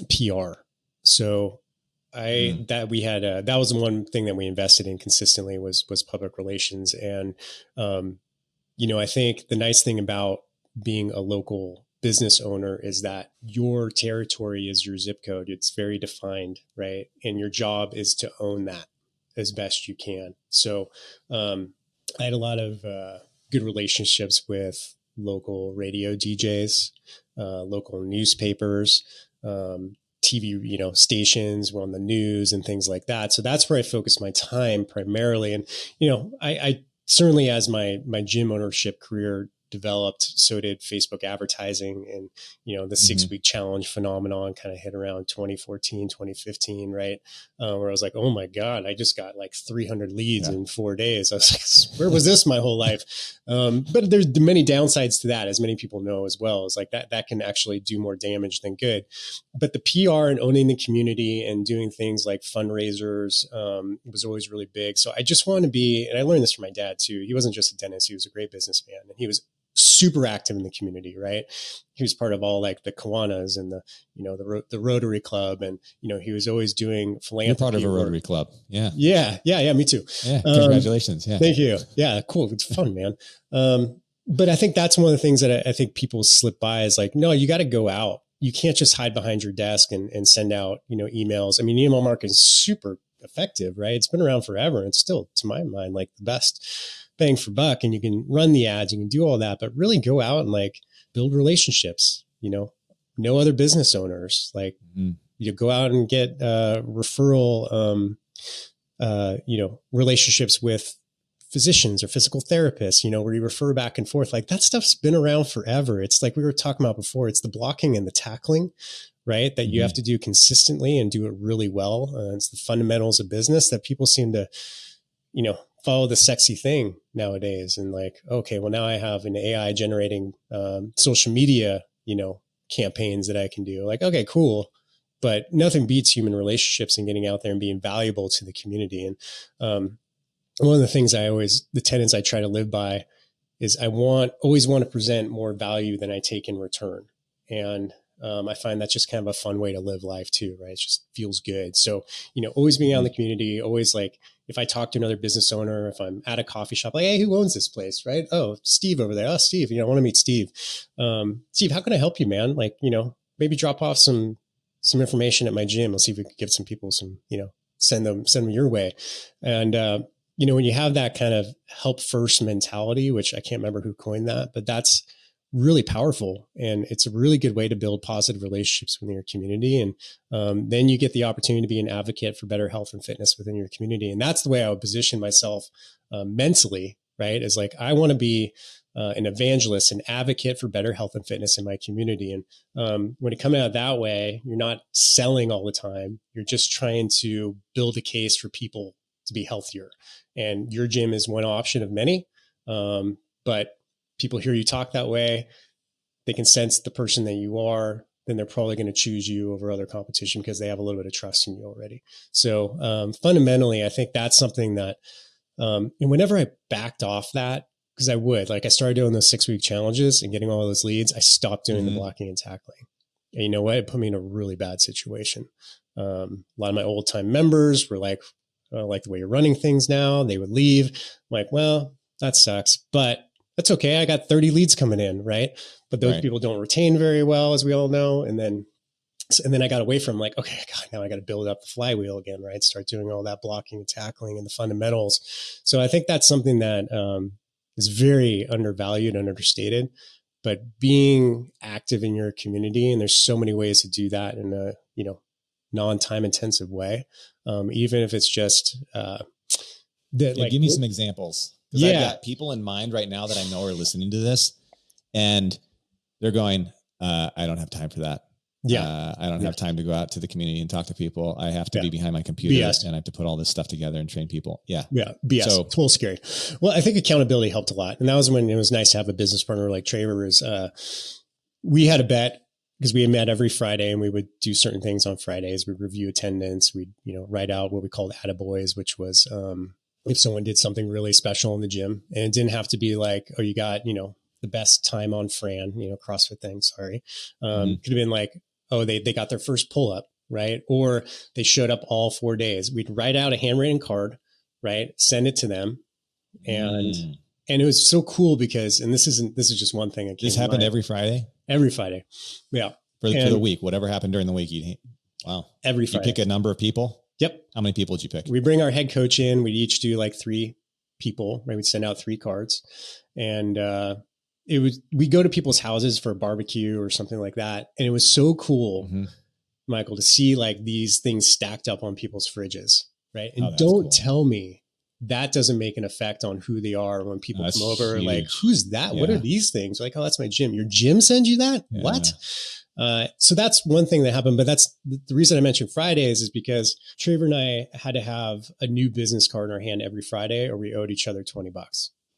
PR. So that was the one thing that we invested in consistently was public relations. And, I think the nice thing about being a local business owner is that your territory is your zip code. It's very defined, right? And your job is to own that as best you can. So I had a lot of good relationships with local radio DJs, local newspapers, TV, stations were on the news and things like that. So that's where I focused my time primarily. And, I certainly, as my gym ownership career developed, so did Facebook advertising, and, the 6-week challenge phenomenon kind of hit around 2014, 2015, right? Where I was like, oh my God, I just got like 300 leads in 4 days. I was like, where was this my whole life? But there's many downsides to that, as many people know as well. It's like that can actually do more damage than good. But the PR and owning the community and doing things like fundraisers was always really big. So I just wanted to be, and I learned this from my dad too. He wasn't just a dentist. He was a great businessman, and he was super active in the community, right? He was part of all like the Kiwanis and the Rotary Club. And, he was always doing philanthropy. You're part of a Rotary Club. Yeah. Yeah. Me too. Yeah. Congratulations. Yeah. Thank you. Yeah. Cool. It's fun, man. But I think that's one of the things that I think people slip by is like, no, you got to go out. You can't just hide behind your desk and send out, emails. I mean, email marketing is super effective, right? It's been around forever. It's still, to my mind, like the best bang for buck, and you can run the ads, you can do all that, but really go out and like build relationships, know other business owners, like, go out and get referral, relationships with physicians or physical therapists, where you refer back and forth. Like that stuff's been around forever. It's like we were talking about before, it's the blocking and the tackling, right? That you have to do consistently and do it really well. It's the fundamentals of business that people seem to, follow the sexy thing nowadays. And like, okay, well now I have an AI generating social media, campaigns that I can do. Like, okay, cool. But nothing beats human relationships and getting out there and being valuable to the community. And one of the things the tenets I try to live by is I always want to present more value than I take in return. And I find that's just kind of a fun way to live life too, right? It just feels good. So, always being out in the community, always like, if I talk to another business owner, if I'm at a coffee shop, like, hey, who owns this place? Right? Oh, Steve over there. Oh, Steve, I want to meet Steve. Steve, how can I help you, man? Like, maybe drop off some information at my gym. Let's see if we can give some people some, send them your way. And, when you have that kind of help first mentality, which I can't remember who coined that, but that's really powerful. And it's a really good way to build positive relationships within your community. And then you get the opportunity to be an advocate for better health and fitness within your community. And that's the way I would position myself mentally, right? Is like, I want to be an evangelist, an advocate for better health and fitness in my community. And when it comes out that way, you're not selling all the time. You're just trying to build a case for people to be healthier. And your gym is one option of many. But people hear you talk that way, they can sense the person that you are, then they're probably going to choose you over other competition because they have a little bit of trust in you already. So fundamentally, I think that's something that, and whenever I backed off that, because I started doing those 6-week challenges and getting all those leads, I stopped doing the blocking and tackling. And you know what? It put me in a really bad situation. A lot of my old time members were like, I don't like the way you're running things now. They would leave. I'm like, well, that sucks, but that's okay. I got 30 leads coming in, right? But those people don't retain very well, as we all know. And then I got away from like, okay, God, now I got to build up the flywheel again, right? Start doing all that blocking and tackling and the fundamentals. So I think that's something that is very undervalued and understated. But being active in your community, and there's so many ways to do that in a non-time intensive way, even if it's just give me some examples. Because I've got people in mind right now that I know are listening to this, and they're going, I don't have time for that. I don't have time to go out to the community and talk to people. I have to be behind my computer and I have to put all this stuff together and train people. BS. So it's a little scary. Well, I think accountability helped a lot. And that was when it was nice to have a business partner like Traver. We had a bet because we had met every Friday and we would do certain things on Fridays. We'd review attendance. We'd, write out what we called attaboys, which was, if someone did something really special in the gym, and it didn't have to be like, oh, you got, the best time on Fran, CrossFit thing. Sorry. Could have been like, oh, they got their first pull up, right? Or they showed up all 4 days. We'd write out a handwritten card, right? Send it to them. And it was so cool because, and this is just one thing. This happened every Friday? Every Friday. Yeah. For the week, whatever happened during the week. Wow. Every Friday. You pick a number of people? Yep. How many people did you pick? We bring our head coach in. We'd each do like 3 people, right? We'd send out 3 cards, and we go to people's houses for a barbecue or something like that. And it was so cool, Michael, to see like these things stacked up on people's fridges, right? And don't tell me that doesn't make an effect on who they are when people come over. Huge. Like, who's that? Yeah. What are these things? Like, oh, that's my gym. Your gym sends you that? Yeah. What? So that's one thing that happened, but that's the reason I mentioned Fridays is because Traver and I had to have a new business card in our hand every Friday or we owed each other $20.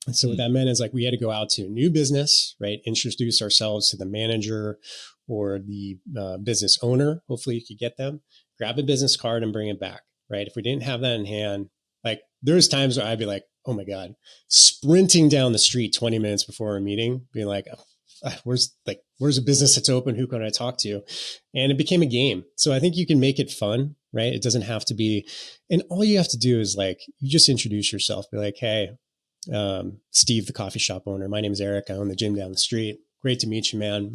And so what that meant is like, we had to go out to a new business, right? Introduce ourselves to the manager or the business owner. Hopefully you could get them, grab a business card and bring it back, right? If we didn't have that in hand, like there's times where I'd be like, oh my God, sprinting down the street 20 minutes before a meeting, being like, where's a business that's open? Who can I talk to? And it became a game. So I think you can make it fun, right? It doesn't have to be, and all you have to do is like, you just introduce yourself, be like, hey, Steve, the coffee shop owner, my name is Eric. I own the gym down the street. Great to meet you, man.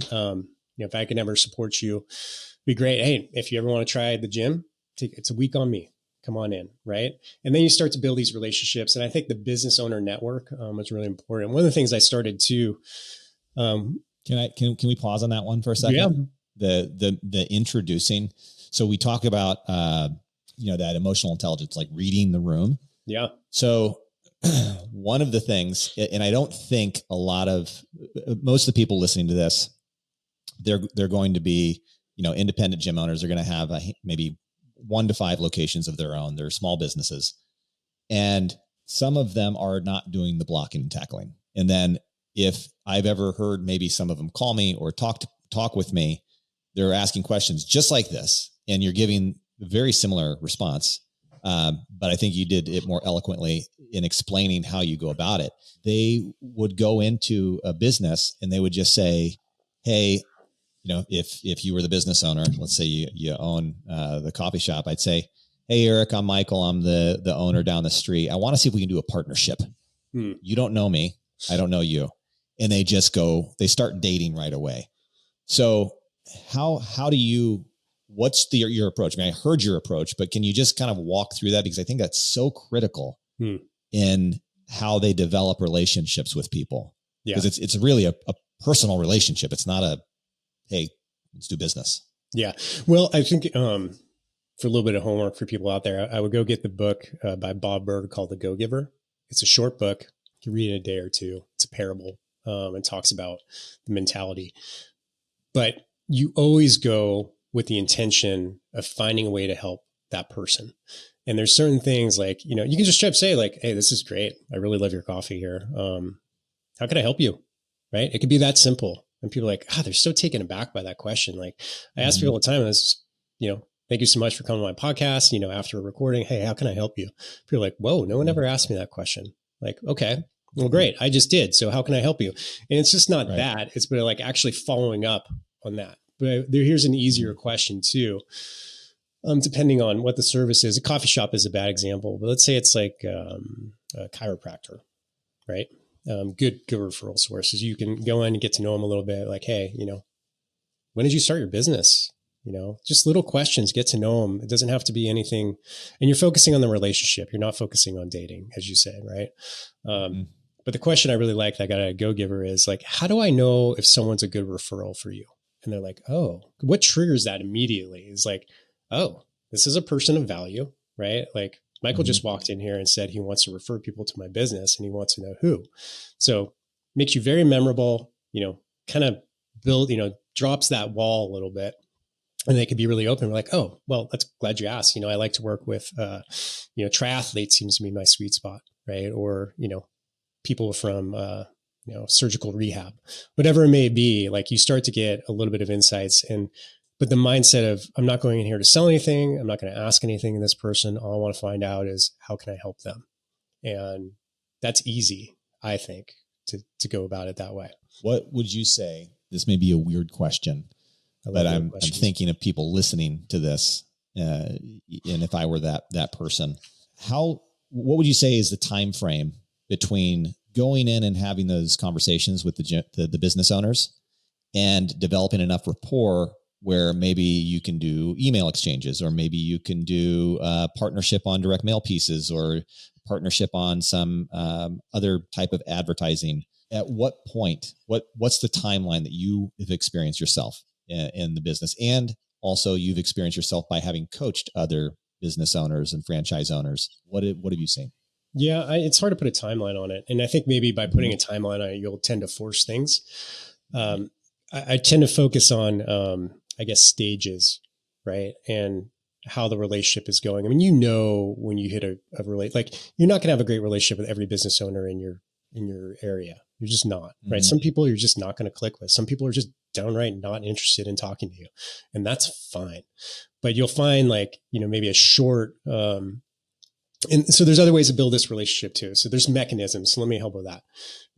If I could ever support you, it'd be great. Hey, if you ever want to try the gym, it's a week on me. Come on in, right? And then you start to build these relationships. And I think the business owner network is really important. One of the things I started to, can we pause on that one for a second? Yeah. The introducing. So we talk about, that emotional intelligence, like reading the room. Yeah. So one of the things, and I don't think most of the people listening to this, they're going to be, independent gym owners are going to have maybe 1 to 5 locations of their own. They're small businesses. And some of them are not doing the blocking and tackling. And then if I've ever heard maybe some of them call me or talk with me, they're asking questions just like this, and you're giving a very similar response. But I think you did it more eloquently in explaining how you go about it. They would go into a business and they would just say, hey, if you were the business owner, let's say you own the coffee shop, I'd say, hey, Eric, I'm Michael. I'm the owner down the street. I want to see if we can do a partnership. You don't know me. I don't know you. And they start dating right away. So how do you, what's your approach? I mean, I heard your approach, but can you just kind of walk through that? Because I think that's so critical in how they develop relationships with people. Because it's really a personal relationship. It's not hey, let's do business. Yeah. Well, I think, for a little bit of homework for people out there, I would go get the book by Bob Burg called The Go-Giver. It's a short book. You can read it in a day or two. It's a parable and talks about the mentality. But you always go with the intention of finding a way to help that person. And there's certain things like, you can just try to say like, hey, this is great. I really love your coffee here. How can I help you? Right? It could be that simple. And people are like, they're so taken aback by that question. Like I ask people all the time, and this, thank you so much for coming to my podcast. After a recording, hey, how can I help you? People are like, whoa, no one ever asked me that question. Like, okay, well, great. I just did. So how can I help you? And it's just not that. It's but like actually following up on that. But here's an easier question too. Depending on what the service is, a coffee shop is a bad example, but let's say it's like a chiropractor, right? Good referral sources. You can go in and get to know them a little bit. Like, hey, when did you start your business? Just little questions, get to know them. It doesn't have to be anything. And you're focusing on the relationship. You're not focusing on dating, as you said, right? But the question I really like that I got at Go-Giver is like, how do I know if someone's a good referral for you? And they're like, oh, what triggers that immediately is like, oh, this is a person of value, right? Like Michael just walked in here and said he wants to refer people to my business and he wants to know who. So makes you very memorable, kind of build, drops that wall a little bit. And they could be really open. We're like, oh, well, that's glad you asked. I like to work with, triathletes seems to be my sweet spot, right? Or, people from, surgical rehab, whatever it may be. Like you start to get a little bit of insights but the mindset of I'm not going in here to sell anything. I'm not going to ask anything in this person. All I want to find out is how can I help them? And that's easy, I think, to go about it that way. What would you say? This may be a weird question, but I'm thinking of people listening to this. And if I were that person, what would you say is the time frame between going in and having those conversations with the business owners and developing enough rapport where maybe you can do email exchanges, or maybe you can do partnership on direct mail pieces, or partnership on some other type of advertising? At what point, what's the timeline that you have experienced yourself in the business? And also you've experienced yourself by having coached other business owners and franchise owners. What have you seen? Yeah, it's hard to put a timeline on it. And I think maybe by putting a timeline on it, you'll tend to force things. I tend to focus on, stages, right? And how the relationship is going. I mean, when you hit a like you're not going to have a great relationship with every business owner in your area. You're just not, right? Some people you're just not going to click with. Some people are just downright not interested in talking to you, and that's fine. But you'll find maybe a short, and so there's other ways to build this relationship too. So there's mechanisms. So let me help with that.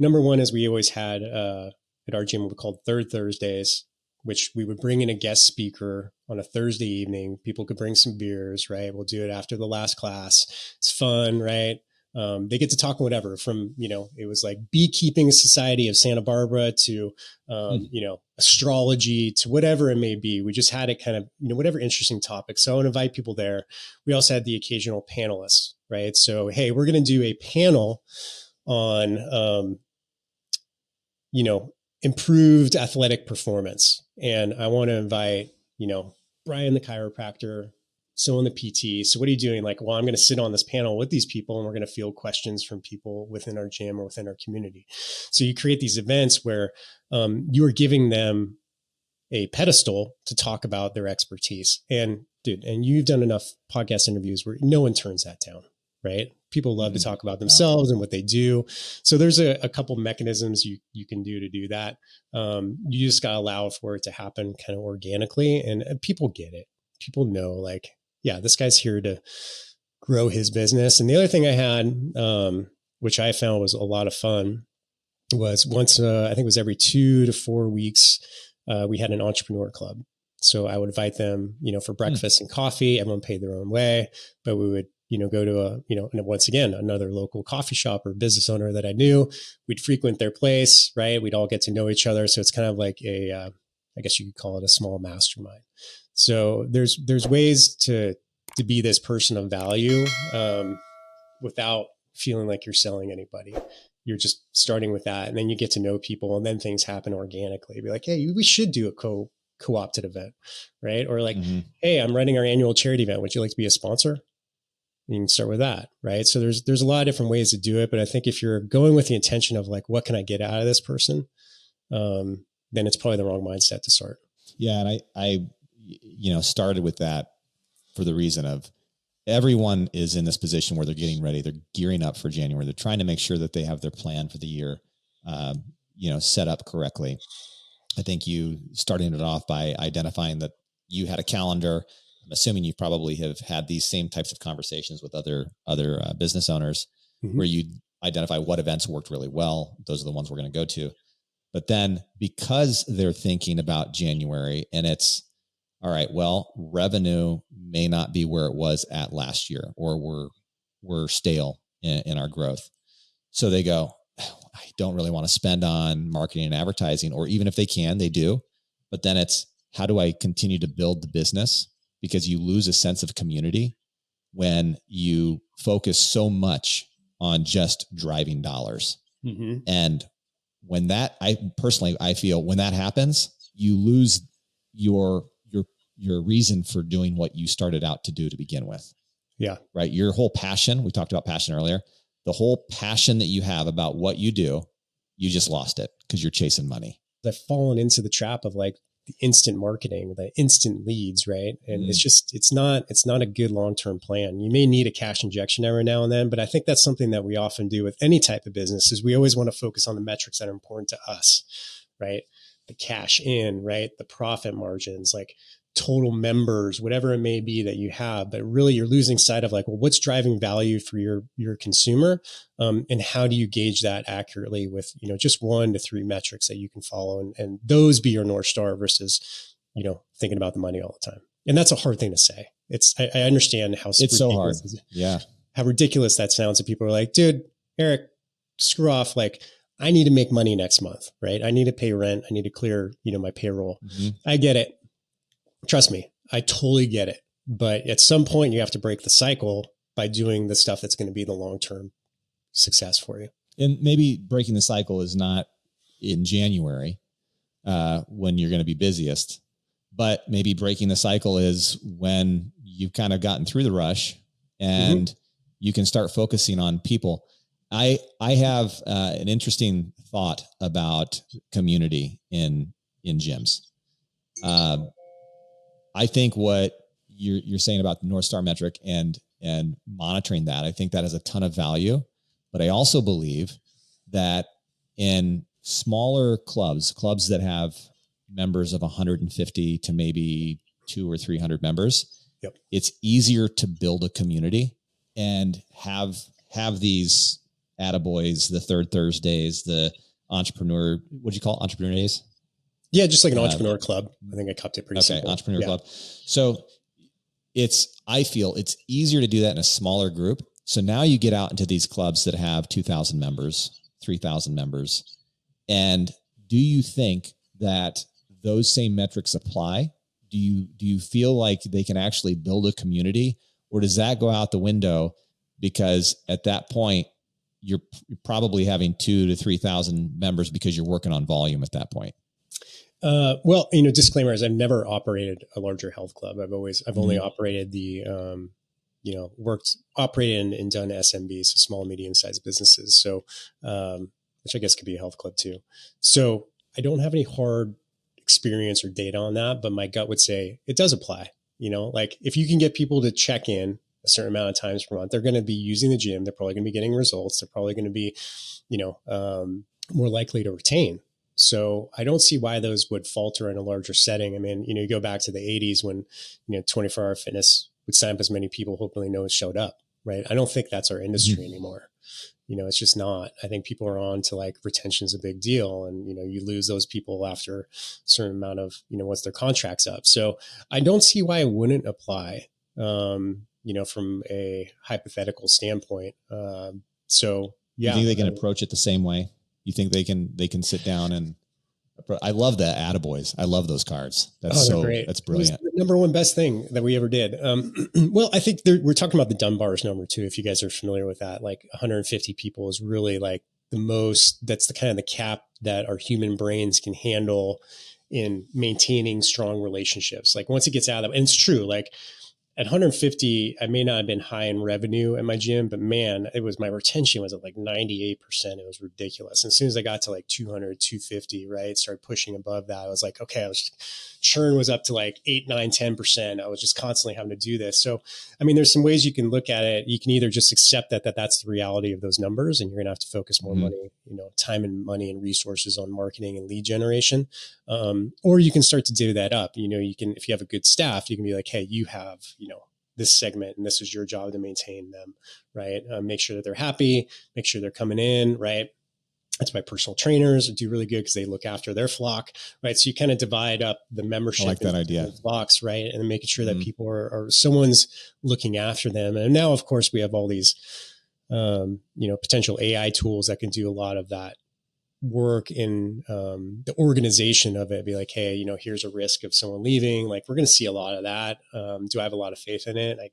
Number one is we always had at our gym what we called Third Thursdays, which we would bring in a guest speaker on a Thursday evening. People could bring some beers, right? We'll do it after the last class. It's fun, right? They get to talk whatever from, it was like Beekeeping Society of Santa Barbara to, astrology to whatever it may be. We just had it kind of, whatever interesting topic. So I would invite people there. We also had the occasional panelists, right? So, hey, we're going to do a panel on, improved athletic performance. And I want to invite, Brian, the chiropractor, so in the PT. So what are you doing? Like, well, I'm going to sit on this panel with these people and we're going to field questions from people within our gym or within our community. So you create these events where you are giving them a pedestal to talk about their expertise. And you've done enough podcast interviews where no one turns that down, right? People love to talk about themselves and what they do. So there's a couple mechanisms you can do that. You just got to allow for it to happen kind of organically, and people get it. People know, like, yeah, this guy's here to grow his business. And the other thing I had, which I found was a lot of fun, was once, I think it was every 2 to 4 weeks, we had an entrepreneur club. So I would invite them, for breakfast and coffee. Everyone paid their own way, but we would, go to and once again, another local coffee shop or business owner that I knew. We'd frequent their place, right? We'd all get to know each other. So it's kind of like I guess you could call it a small mastermind. So there's ways to be this person of value without feeling like you're selling anybody. You're just starting with that. And then you get to know people, and then things happen organically. Be like, hey, we should do a co-opted event, right? Or like, hey, I'm running our annual charity event. Would you like to be a sponsor? You can start with that, right? So there's a lot of different ways to do it. But I think if you're going with the intention of like, what can I get out of this person? Then it's probably the wrong mindset to start. Yeah. And I started with that for the reason of everyone is in this position where they're getting ready. They're gearing up for January. They're trying to make sure that they have their plan for the year, set up correctly. I think you starting it off by identifying that you had a calendar. I'm assuming you probably have had these same types of conversations with other business owners where you identify what events worked really well. Those are the ones we're going to go to. But then because they're thinking about January and it's, all right, well, revenue may not be where it was at last year, or we're stale in our growth. So they go, I don't really want to spend on marketing and advertising, or even if they can, they do. But then it's, how do I continue to build the business? Because you lose a sense of community when you focus so much on just driving dollars. And when that, I feel when that happens, you lose your reason for doing what you started out to do to begin with. Yeah. Right. Your whole passion, we talked about passion earlier, the whole passion that you have about what you do, you just lost it because you're chasing money. I've fallen into the trap of like the instant marketing, the instant leads, right? And it's not a good long-term plan. You may need a cash injection every now and then, but I think that's something that we often do with any type of business is we always want to focus on the metrics that are important to us, right? The cash in, right? The profit margins, like total members, whatever it may be that you have, but really you're losing sight of like, well, what's driving value for your consumer? And how do you gauge that accurately with, just 1 to 3 metrics that you can follow and those be your North Star versus, thinking about the money all the time. And that's a hard thing to say. I understand how it's so hard. Yeah. How ridiculous that sounds. And people are like, dude, Eric, screw off. Like, I need to make money next month, right? I need to pay rent. I need to clear, my payroll. I get it. Trust me, I totally get it. But at some point you have to break the cycle by doing the stuff that's going to be the long-term success for you. And maybe breaking the cycle is not in January when you're going to be busiest, but maybe breaking the cycle is when you've kind of gotten through the rush and you can start focusing on people. I have an interesting thought about community in gyms. I think what you're saying about the North Star metric and monitoring that, I think that has a ton of value. But I also believe that in smaller clubs that have members of 150 to maybe 200 or 300 members, it's easier to build a community and have these attaboys, the third Thursdays, the entrepreneur, what do you call it? Entrepreneur days? Yeah, just like an entrepreneur club. I think I kept it pretty simple. Entrepreneur club. So I feel it's easier to do that in a smaller group. So now you get out into these clubs that have 2,000 members, 3,000 members. And do you think that those same metrics apply? Do you feel like they can actually build a community, or does that go out the window? Because at that point, you're probably having 2,000 to 3,000 members because you're working on volume at that point. Well, disclaimer is I've never operated a larger health club. I've only operated the, operated and done SMBs, so small, medium sized businesses. So, which I guess could be a health club too. So I don't have any hard experience or data on that, but my gut would say it does apply. Like if you can get people to check in a certain amount of times per month, they're going to be using the gym. They're probably going to be getting results. They're probably going to be, more likely to retain. So I don't see why those would falter in a larger setting. I mean, you go back to the 80s when, 24-hour fitness would sign up as many people, hopefully no one showed up, right? I don't think that's our industry anymore. It's just not. I think people are on to like retention is a big deal. And, you lose those people after a certain amount of, once their contract's up. So I don't see why it wouldn't apply, from a hypothetical standpoint. So yeah. You think they can approach it the same way? You think they can sit down and, I love the attaboys. I love those cards. That's great. That's brilliant. It was the number one best thing that we ever did. Well, I think we're talking about the Dunbar's number too. If you guys are familiar with that, like 150 people is really like the most, that's the kind of the cap that our human brains can handle in maintaining strong relationships. Like once it gets out of that, and it's true, like at 150, I may not have been high in revenue at my gym, but man, my retention was at like 98%. It was ridiculous. And as soon as I got to like 200, 250, right, started pushing above that, I was like, okay, churn was up to like 8, 9, 10%. I was just constantly having to do this. So, I mean, there's some ways you can look at it. You can either just accept that that's the reality of those numbers, and you're going to have to focus more money, time and money and resources on marketing and lead generation. Or you can start to do that up. You can, if you have a good staff, you can be like, hey, you have, this segment, and this is your job to maintain them, right? Make sure that they're happy, make sure they're coming in, right? That's why personal trainers do really good because they look after their flock, right? So you kind of divide up the membership. I like that idea. Flocks, right? And then making sure that people are someone's looking after them. And now, of course, we have all these, potential AI tools that can do a lot of that work in the organization of it. Be like, hey, here's a risk of someone leaving. Like, we're going to see a lot of that. Do I have a lot of faith in it? Like,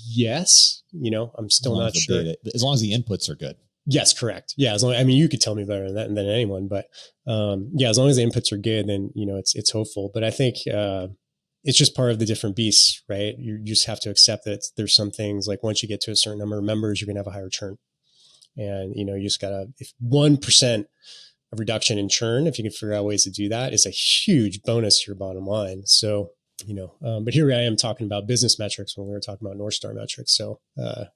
yes. I'm still not sure. As long as the inputs are good. Yes, correct. Yeah, you could tell me better than anyone, but as long as the inputs are good, then it's hopeful. But I think it's just part of the different beasts, right? You just have to accept that there's some things like once you get to a certain number of members, you're going to have a higher churn. And, you just gotta, if 1% of reduction in churn, if you can figure out ways to do that, is a huge bonus to your bottom line. So, but here I am talking about business metrics when we were talking about North Star metrics. So I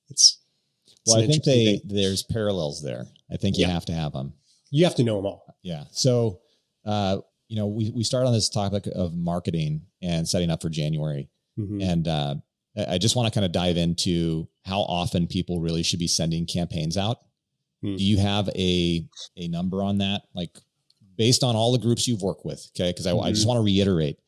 think there's parallels there. I think you have to have them. You have to know them all. Yeah. So, we start on this topic of marketing and setting up for January. Mm-hmm. And, I just want to kind of dive into how often people really should be sending campaigns out. Do you have a number on that? Like based on all the groups you've worked with? Okay. Cause I just want to reiterate,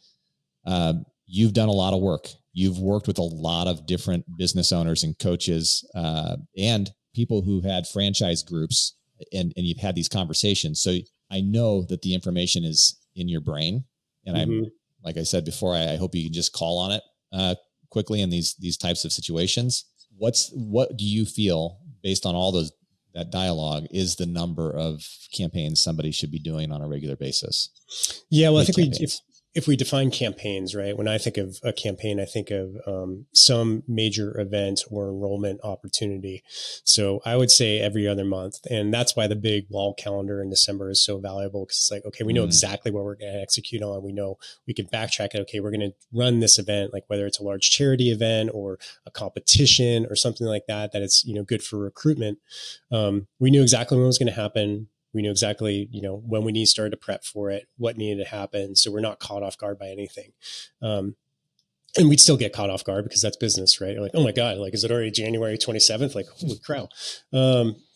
you've done a lot of work. You've worked with a lot of different business owners and coaches, and people who had franchise groups and you've had these conversations. So I know that the information is in your brain, and I'm, like I said before, I hope you can just call on it, quickly in these types of situations. What do you feel based on all that dialogue is the number of campaigns somebody should be doing on a regular basis? Yeah. Well, I think if we define campaigns, right? When I think of a campaign, I think of some major event or enrollment opportunity. So I would say every other month. And that's why the big wall calendar in December is so valuable, because it's like, okay, we know exactly what we're going to execute on. We know we can backtrack it. Okay, we're going to run this event, like whether it's a large charity event or a competition or something like that, that it's, good for recruitment. We knew exactly when it was going to happen. We knew exactly, when we need to start to prep for it, what needed to happen. So we're not caught off guard by anything. And we'd still get caught off guard because that's business, right? You're like, oh my God, like, is it already January 27th? Like, holy crow.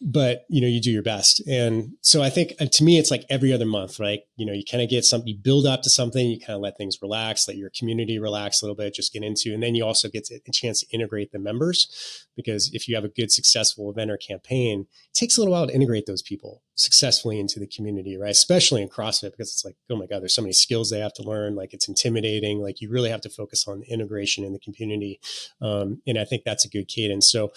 But you do your best. And so I think to me, it's like every other month, right? You kind of get something, you build up to something, you kind of let things relax, let your community relax a little bit, just get into, and then you also get a chance to integrate the members, because if you have a good, successful event or campaign, it takes a little while to integrate those people successfully into the community, right? Especially in CrossFit, because it's like, oh my God, there's so many skills they have to learn. Like, it's intimidating. Like, you really have to focus on integration in the community. And I think that's a good cadence. So,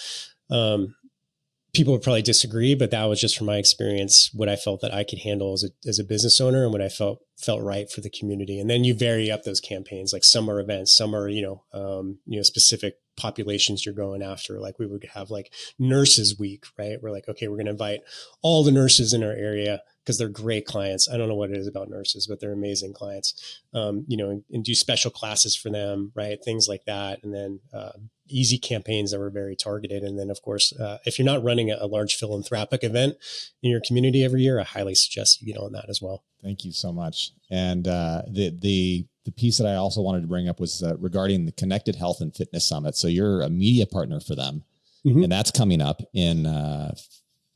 people would probably disagree, but that was just from my experience, what I felt that I could handle as a business owner, and what I felt right for the community. And then you vary up those campaigns, like some are events, some are, specific populations you're going after. Like, we would have like Nurses Week, right? We're like, okay, we're going to invite all the nurses in our area because they're great clients. I don't know what it is about nurses, but they're amazing clients, and do special classes for them, right? Things like that. And then, easy campaigns that were very targeted. And then, of course, if you're not running a large philanthropic event in your community every year, I highly suggest you get on that as well. Thank you so much. And the piece that I also wanted to bring up was regarding the Connected Health and Fitness Summit. So you're a media partner for them, and that's coming up in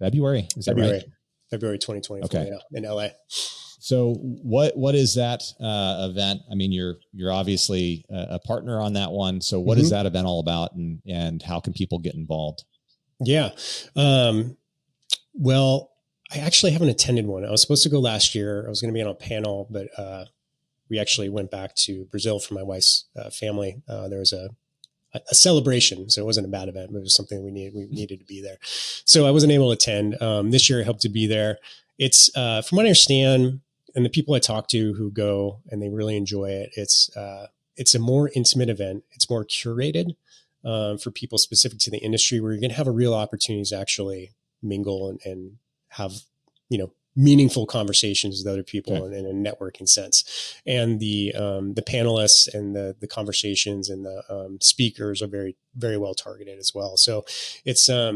February. Is that right? February 2024. Okay. Yeah, in LA. So what is that event? I mean, you're obviously a partner on that one. So what is that event all about, and how can people get involved? Yeah. Well, I actually haven't attended one. I was supposed to go last year. I was going to be on a panel, but we actually went back to Brazil for my wife's family. There was a celebration, so it wasn't a bad event, but it was something we needed to be there. So I wasn't able to attend. This year I hope to be there. It's from what I understand, and the people I talk to who go and they really enjoy it, it's a more intimate event. It's more curated for people specific to the industry, where you're going to have a real opportunity to actually mingle and have, meaningful conversations with other people in a networking sense. And the panelists and the conversations and the speakers are very, very well targeted as well. So it's, I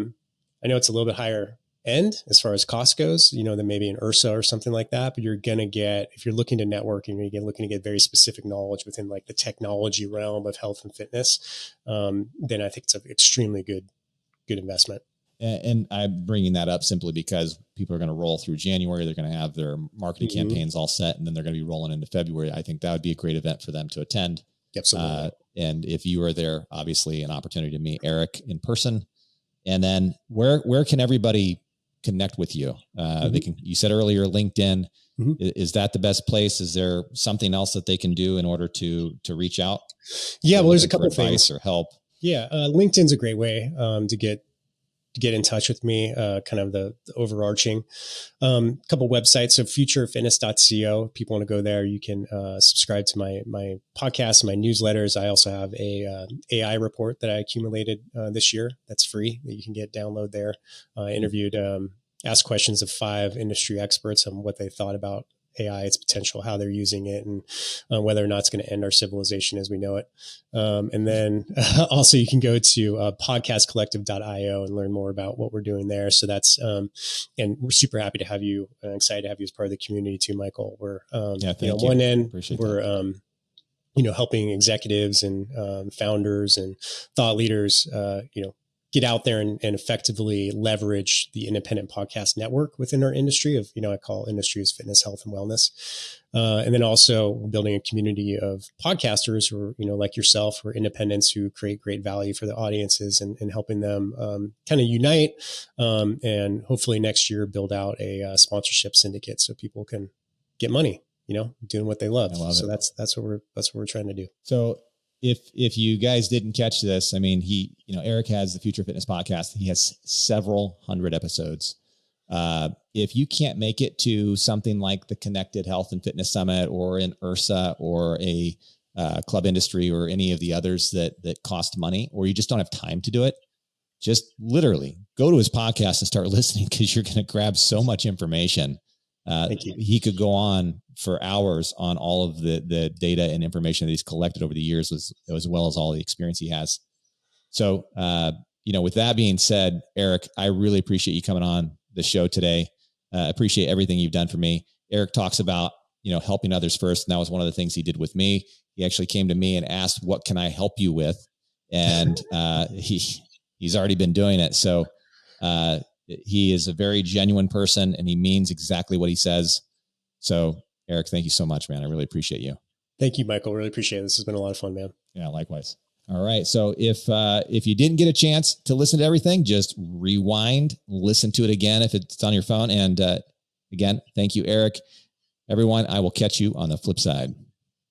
know it's a little bit higher end as far as cost goes, than maybe an Ursa or something like that, but you're going to get, if you're looking to network and you're looking to get very specific knowledge within like the technology realm of health and fitness, then I think it's an extremely good investment. And I'm bringing that up simply because people are going to roll through January. They're going to have their marketing campaigns all set, and then they're going to be rolling into February. I think that would be a great event for them to attend. Absolutely. And if you are there, obviously an opportunity to meet Eric in person. And then where can everybody connect with you? They can, you said earlier, LinkedIn. Is that the best place? Is there something else that they can do in order to reach out? Yeah, well, there's a couple of things or help. Yeah. LinkedIn's a great way to get in touch with me, kind of the overarching couple websites. So futurefitness.co. If people want to go there, you can subscribe to my podcast, my newsletters. I also have a AI report that I accumulated this year that's free that you can download there. I interviewed, asked questions of 5 industry experts on what they thought about AI, its potential, how they're using it, and whether or not it's going to end our civilization as we know it. And then also you can go to podcastcollective.io and learn more about what we're doing there. So that's, and we're super happy to have you, excited to have you as part of the community too, Michael. We're, one end, we're, helping executives and founders and thought leaders, get out there and effectively leverage the independent podcast network within our industry of, I call industry as fitness, health, and wellness. And then also we're building a community of podcasters who are, like yourself, who are independents who create great value for the audiences and helping them kind of unite and hopefully next year build out a sponsorship syndicate so people can get money, doing what they love. So that's what we're trying to do. So if you guys didn't catch this, I mean, Eric has the Future Fitness podcast. He has several hundred episodes. If you can't make it to something like the Connected Health and Fitness Summit or an Ursa or a Club Industry or any of the others that cost money, or you just don't have time to do it, just literally go to his podcast and start listening, because you're going to grab so much information. Thank you. He could go on for hours on all of the data and information that he's collected over the years, as well as all the experience he has. So, with that being said, Eric, I really appreciate you coming on the show today. Appreciate everything you've done for me. Eric talks about, helping others first. And that was one of the things he did with me. He actually came to me and asked, what can I help you with? And he's already been doing it. So, he is a very genuine person and he means exactly what he says. So Eric, thank you so much, man. I really appreciate you. Thank you, Michael. Really appreciate it. This has been a lot of fun, man. Yeah, likewise. All right. So if you didn't get a chance to listen to everything, just rewind, listen to it again if it's on your phone. And again, thank you, Eric. Everyone, I will catch you on the flip side.